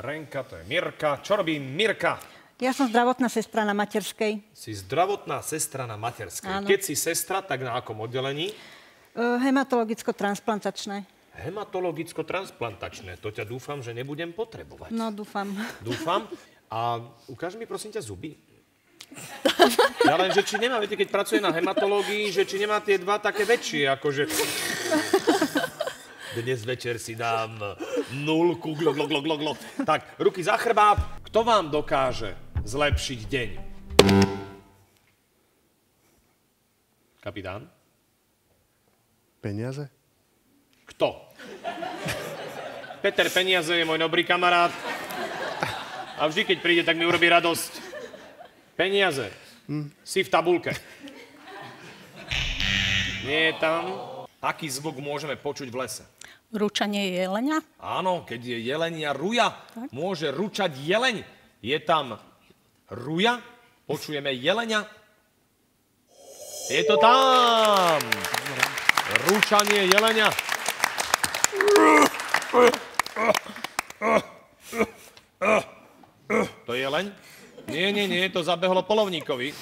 Renka, to je Mirka. Čo robí Mirka? Ja som zdravotná sestra na materskej. Si zdravotná sestra na materskej. Áno. Keď si sestra, tak na akom oddelení? Hematologicko-transplantačné. Hematologicko-transplantačné. To ťa dúfam, že nebudem potrebovať. No, dúfam. Dúfam. A ukáž mi, prosím ťa, zuby. Ja len, že či nemá, viete, keď pracuje na hematológii, že či nemá tie dva také väčšie, akože... Dnes večer si dám 0, glok. Tak, ruky za chrbát. Kto vám dokáže zlepšiť deň? Kapitán? Peniaze? Kto? Peter Peniaze je môj dobrý kamarát. A vždy, keď príde, tak mi urobí radosť. Peniaze. Si v tabulke. Nie je tam. Aký zvuk môžeme počuť v lese? Ručanie jelenia. Áno, keď je jelenia ruja, môže ručať jeleň. Je tam ruja, počujeme jelenia. Je to tam. Ručanie jelenia. To je jeleň? Nie, to zabehlo polovníkovi.